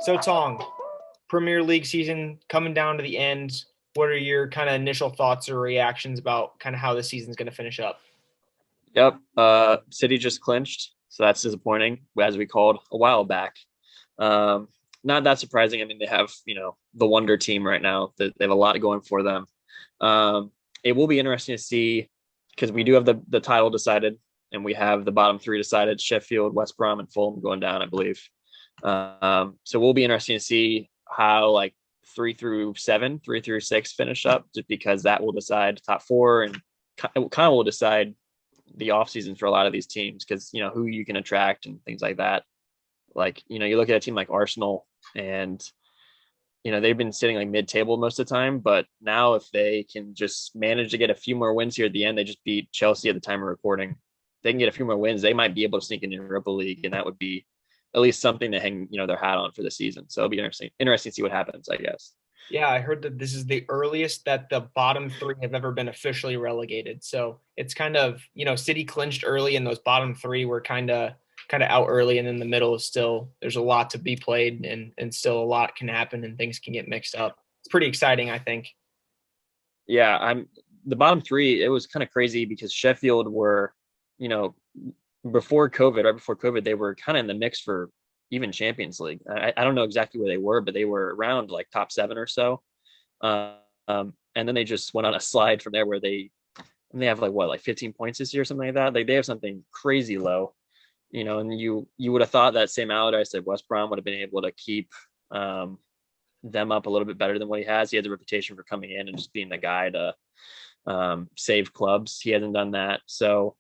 So Tong, Premier League season coming down to the end. What are your kind of initial thoughts or reactions about kind of how the season's going to finish up? Yep. City just clinched, so that's disappointing, as we called a while back. Um, Not that surprising. I mean, they have, the wonder team right now. They have a lot going for them. It will be interesting to see because we do have the title decided, and we have the bottom three decided: Sheffield, West Brom, and Fulham going down, I believe. So we'll be interesting to see how like 3 through 7, 3 through 6 finish up, just because that will decide top four and kind of will decide the off season for a lot of these teams because who you can attract and things like that. Like you look at a team like Arsenal, and they've been sitting like mid-table most of the time, but now if they can just manage to get a few more wins here at the end, they just beat Chelsea at the time of recording. If they can get a few more wins, they might be able to sneak in the Europa League, and that would be at least something to hang their hat on for the season. So it'll be interesting to see what happens, I guess. Yeah, I heard that this is the earliest that the bottom three have ever been officially relegated. So it's kind of, City clinched early and those bottom three were kind of out early, and then the middle is still there's a lot to be played, and still a lot can happen and things can get mixed up. It's pretty exciting, I think. Yeah, I'm the bottom three. It was kind of crazy because Sheffield were, you know, before COVID, right before COVID, they were kind of in the mix for even Champions League. I don't know exactly where they were, but they were around like top seven or so. And then they just went on a slide from there where they have like what, like 15 points this year or something like that. Like they have something crazy low, and you would have thought that Sam Allardyce at West Brom would have been able to keep um, them up a little bit better than what he has. He has a reputation for coming in and just being the guy to save clubs. He hasn't done that, so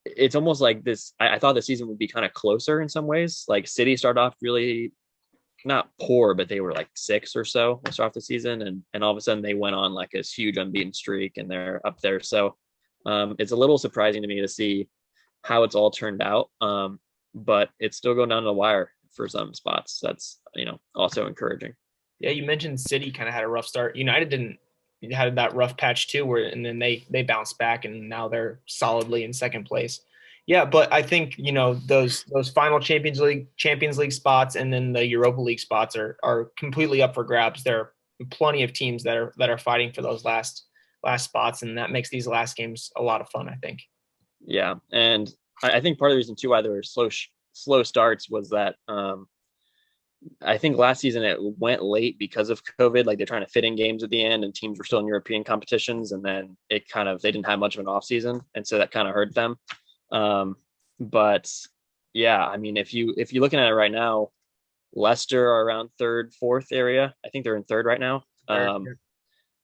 it's almost like this. I thought the season would be kind of closer in some ways. Like City started off really not poor, but they were like six or so to start off the season, and all of a sudden they went on like this huge unbeaten streak, and they're up there. So it's a little surprising to me to see how it's all turned out. But it's still going down to the wire for some spots. That's also encouraging. Yeah, you mentioned City kind of had a rough start. United didn't had that rough patch too, where and then they bounced back and now they're solidly in second place. Yeah, but I think those final Champions League spots and then the Europa League spots are completely up for grabs. There are plenty of teams that are fighting for those last spots, and that makes these last games a lot of fun, I think. Yeah, and I think part of the reason too why there were slow starts was that I think last season it went late because of COVID. Like they're trying to fit in games at the end, and teams were still in European competitions, and then they didn't have much of an off season, and so that kind of hurt them. Um, but yeah, I mean, if you're looking at it right now, Leicester are around third, fourth area. I think they're in third right now. They're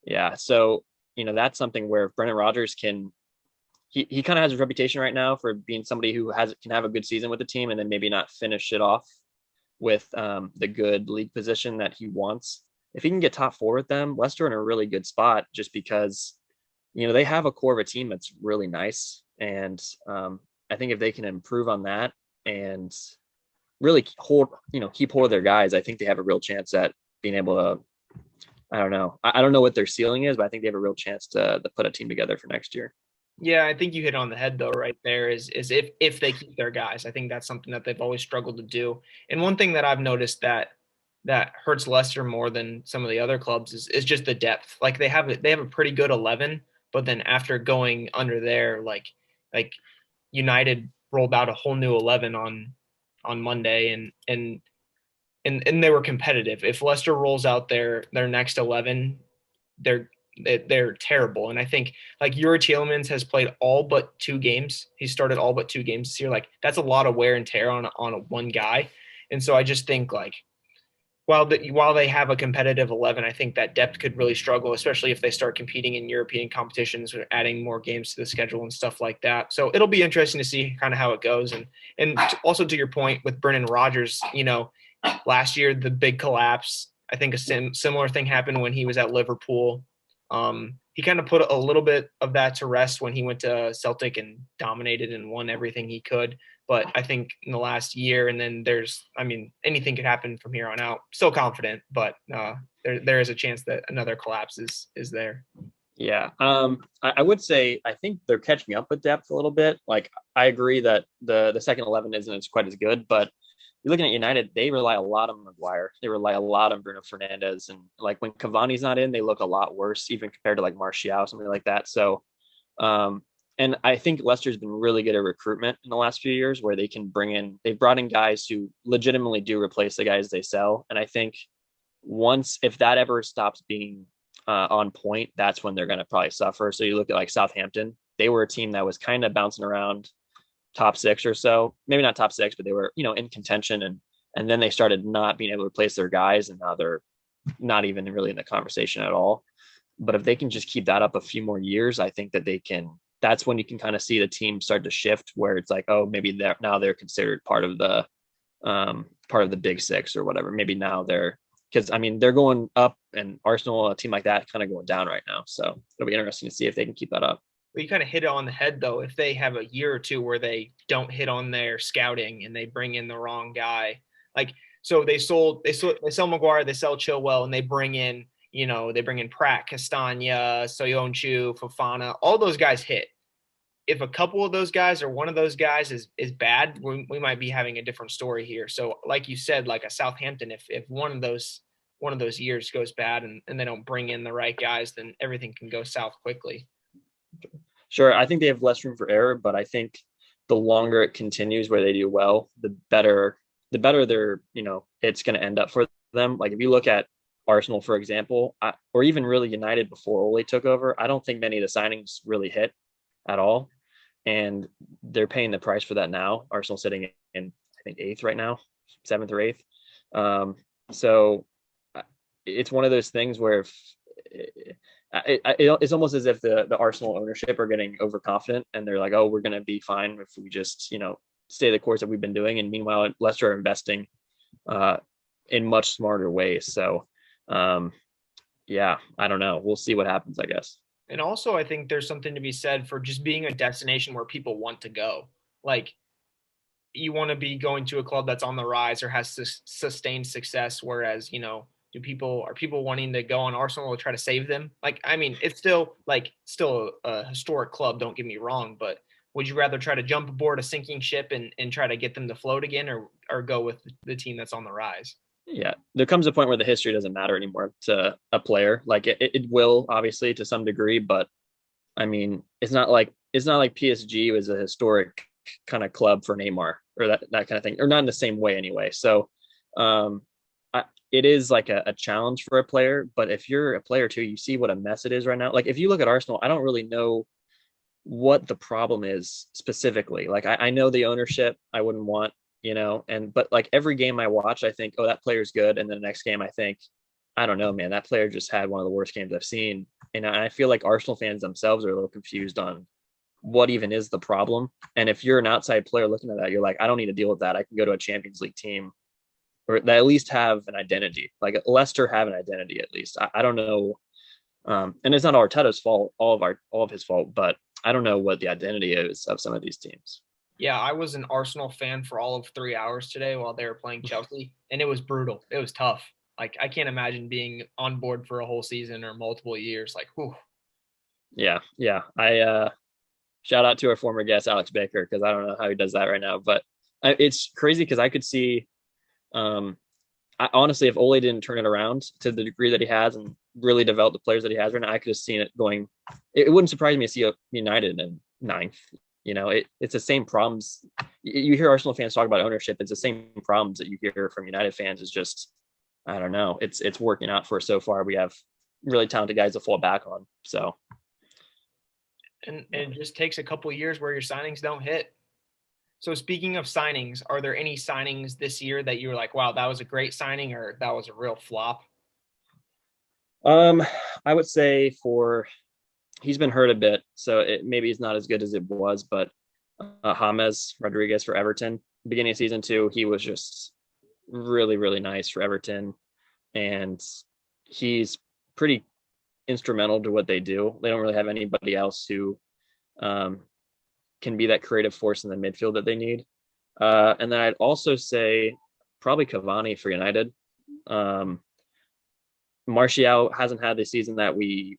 Yeah, so that's something where Brendan Rodgers can he kind of has a reputation right now for being somebody who can have a good season with the team and then maybe not finish it off with the good league position that he wants. If he can get top four with them, Leicester in a really good spot just because they have a core of a team that's really nice, and I think if they can improve on that and really keep hold of their guys, I think they have a real chance at being able to. I don't know. I don't know what their ceiling is, but I think they have a real chance to put a team together for next year. Yeah, I think you hit on the head though, right there is if they keep their guys. I think that's something that they've always struggled to do. And one thing that I've noticed that hurts Leicester more than some of the other clubs is just the depth. Like they have a pretty good 11, but then after going under there, like United rolled out a whole new 11 on Monday, and they were competitive. If Leicester rolls out their next 11, they're they're terrible. And I think like Yuri Tielemans has played all but two games. He started all but two games this year. Like that's a lot of wear and tear on a one guy. And so I just think like while they have a competitive 11, I think that depth could really struggle, especially if they start competing in European competitions, adding more games to the schedule and stuff like that. So it'll be interesting to see kind of how it goes. And also to your point with Brendan Rodgers, last year the big collapse. I think a similar thing happened when he was at Liverpool. He kind of put a little bit of that to rest when he went to Celtic and dominated and won everything he could. But I think in the last year, and then anything could happen from here on out. Still confident, but there is a chance that another collapse is there. Yeah. I would say I think they're catching up with depth a little bit. Like I agree that the second 11 isn't as quite as good, but you're looking at United, they rely a lot on Maguire. They rely a lot on Bruno Fernandez, and like when Cavani's not in, they look a lot worse, even compared to like Martial, something like that. So, um, and I think Leicester's been really good at recruitment in the last few years, where they've brought in guys who legitimately do replace the guys they sell, and I think once if that ever stops being on point, that's when they're going to probably suffer. So you look at like Southampton, they were a team that was kind of bouncing around top six or so, maybe not top six, but they were in contention, and then they started not being able to replace their guys, and now they're not even really in the conversation at all. But if they can just keep that up a few more years, I think that they can. That's when you can kind of see the team start to shift, where it's like, oh, maybe they're considered part of the big six or whatever. Maybe now they're because I mean they're going up, and Arsenal, a team like that, kind of going down right now. So it'll be interesting to see if they can keep that up. But you kind of hit it on the head though. If they have a year or two where they don't hit on their scouting and they bring in the wrong guy, like so they sell Maguire, they sell Chilwell, and they bring in they bring in Pratt, Castagna, Soyonchu, Fofana, all those guys hit. If a couple of those guys or one of those guys is bad, we might be having a different story here. So like you said, like a Southampton, if one of those years goes bad and they don't bring in the right guys, then everything can go south quickly. Sure, I think they have less room for error, but I think the longer it continues where they do well, the better they're, it's going to end up for them. Like if you look at Arsenal, for example, or even really United before Ole took over, I don't think many of the signings really hit at all. And they're paying the price for that now. Arsenal sitting in, I think, eighth right now, seventh or eighth. Um, so it's one of those things where if it's almost as if the Arsenal ownership are getting overconfident, and they're like, oh, we're going to be fine if we just stay the course that we've been doing. And meanwhile, Leicester are investing uh, in much smarter ways. So um, yeah, I don't know. We'll see what happens, I guess. And also, I think there's something to be said for just being a destination where people want to go. Like, you want to be going to a club that's on the rise or has sustained success. Whereas, are people wanting to go on Arsenal to try to save them? Like, I mean, it's still a historic club. Don't get me wrong, but would you rather try to jump aboard a sinking ship and try to get them to float again, or go with the team that's on the rise? Yeah, there comes a point where the history doesn't matter anymore to a player. Like it will obviously to some degree, but I mean, it's not like PSG was a historic kind of club for Neymar or that kind of thing, or not in the same way anyway. So, um, it is like a challenge for a player. But if you're a player too, you see what a mess it is right now. Like if you look at Arsenal, I don't really know what the problem is specifically. Like I know the ownership, I wouldn't want, but like every game I watch, I think, oh, that player's good. And then the next game I think, I don't know, man, that player just had one of the worst games I've seen. And I feel like Arsenal fans themselves are a little confused on what even is the problem. And if you're an outside player looking at that, you're like, I don't need to deal with that. I can go to a Champions League team or that at least have an identity. Like Leicester have an identity at least. I don't know. And it's not Arteta's fault, all of his fault, but I don't know what the identity is of some of these teams. Yeah, I was an Arsenal fan for all of 3 hours today while they were playing Chelsea, and it was brutal. It was tough. Like, I can't imagine being on board for a whole season or multiple years. Like, whew. Yeah, yeah. I shout out to our former guest Alex Baker because I don't know how he does that right now, but it's crazy because I could see, um, honestly, if Ole didn't turn it around to the degree that he has and really develop the players that he has right now, I could have seen it going. It wouldn't surprise me to see United in ninth. It's the same problems. You hear Arsenal fans talk about ownership. It's the same problems that you hear from United fans. It's just, I don't know. It's working out for us so far. We have really talented guys to fall back on. So, And it just takes a couple of years where your signings don't hit. So speaking of signings, are there any signings this year that you were like, wow, that was a great signing, or that was a real flop? um, I would say he's been hurt a bit, so maybe he's not as good as it was. But James Rodriguez for Everton, beginning of season 2, he was just really, really nice for Everton, and he's pretty instrumental to what they do. They don't really have anybody else who um, can be that creative force in the midfield that they need. And then I'd also say probably Cavani for United. Um, Martial hasn't had the season that we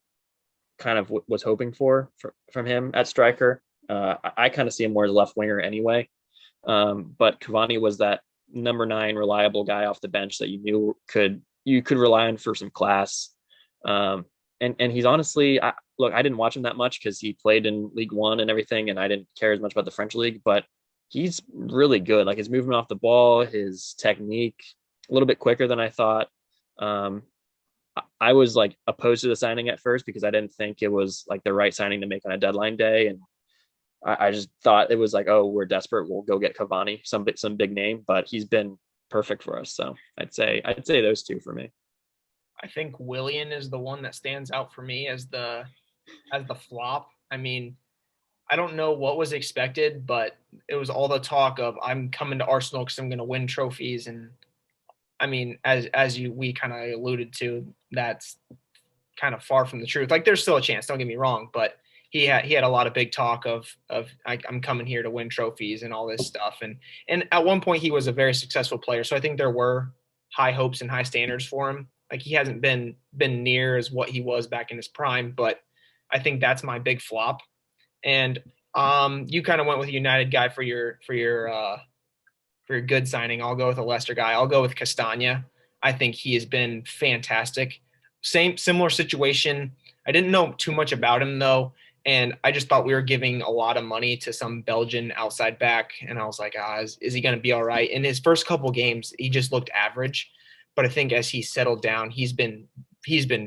kind of was hoping for from him at striker. I kind of see him more as a left winger anyway. But Cavani was that number 9 reliable guy off the bench that you could rely on for some class. And he's honestly, look, I didn't watch him that much because he played in League One and everything, and I didn't care as much about the French league. But he's really good. Like his movement off the ball, his technique, a little bit quicker than I thought. Um, I was like opposed to the signing at first because I didn't think it was like the right signing to make on a deadline day, and I just thought it was like, oh, we're desperate, we'll go get Cavani, some big name, but he's been perfect for us. So I'd say those two for me. I think Willian is the one that stands out for me as the flop. I mean, I don't know what was expected, but it was all the talk of I'm coming to Arsenal because I'm going to win trophies, and I mean, as we kind of alluded to, that's kind of far from the truth. Like, there's still a chance. Don't get me wrong, but he had a lot of big talk of I'm coming here to win trophies and all this stuff. And at one point he was a very successful player, so I think there were high hopes and high standards for him. Like he hasn't been near as what he was back in his prime, but I think that's my big flop. And you kind of went with a United guy for your good signing. I'll go with a Leicester guy. I'll go with Castagna. I think he has been fantastic. Similar situation. I didn't know too much about him though, and I just thought we were giving a lot of money to some Belgian outside back, and I was like, is he going to be all right? In his first couple games, he just looked average, but I think as he settled down, he's been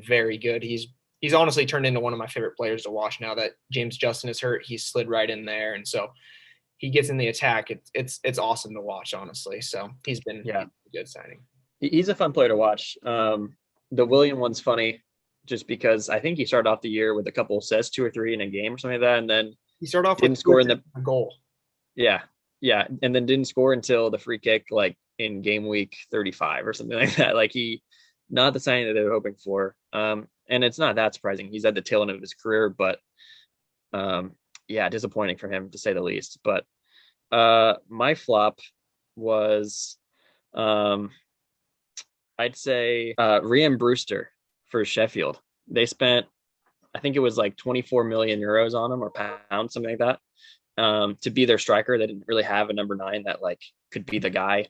very good. He's honestly turned into one of my favorite players to watch now that James Justin is hurt. He's slid right in there, and so he gets in the attack. It's awesome to watch, honestly. So Yeah, he's a good signing. he's a fun player to watch. The William one's funny just because I think he started off the year with a couple assists, 2 or 3 in a game or something like that, and then He started off didn't with score in the a goal. yeah, yeah, and then didn't score until the free kick like in game week 35 or something like that. Like he not the signing that they were hoping for. And it's not that surprising. He's at the tail end of his career, but yeah, disappointing for him to say the least. But my flop was um I'd say Rhian Brewster for Sheffield. They spent, I think it was like 24 million euros on him or pounds, something like that, to be their striker. They didn't really have a number 9 that like could be the guy,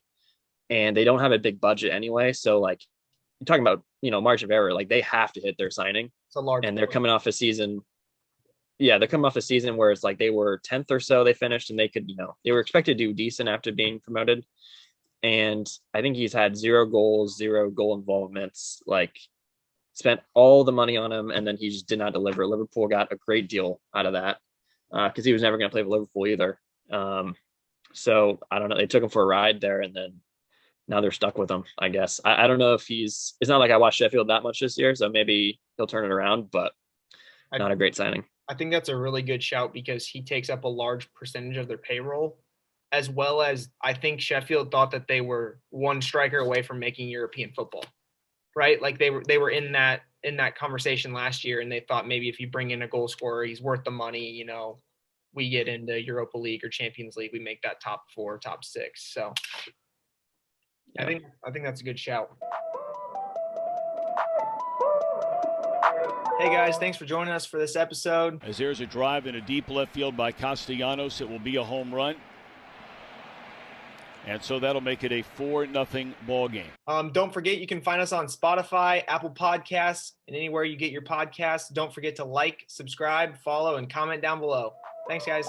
and they don't have a big budget anyway. So like you're talking about, margin of error. Like they have to hit their signing, It's a large and they're boy. coming off a season. Yeah, they're coming off a season where it's like they were 10th or so. They finished, and they could, they were expected to do decent after being promoted. And I think he's had 0 goals, 0 goal involvements. Like spent all the money on him, and then he just did not deliver. Liverpool got a great deal out of that because he was never going to play for Liverpool either. So I don't know. They took him for a ride there, and then now they're stuck with him. I guess I don't know if he's. It's not like I watched Sheffield that much this year, so maybe he'll turn it around. But I, not a great signing. I think that's a really good shout because he takes up a large percentage of their payroll, as well as I think Sheffield thought that they were one striker away from making European football, right? Like they were in that conversation last year, and they thought maybe if you bring in a goal scorer, he's worth the money. We get into Europa League or Champions League, we make that top 4, top 6. So I Yeah. think that's a good shout. Hey guys, thanks for joining us for this episode. As there's a drive in a deep left field by Castellanos, it will be a home run. And so that'll make it a 4-0 ball game. Don't forget, you can find us on Spotify, Apple Podcasts, and anywhere you get your podcasts. Don't forget to like, subscribe, follow, and comment down below. Thanks, guys.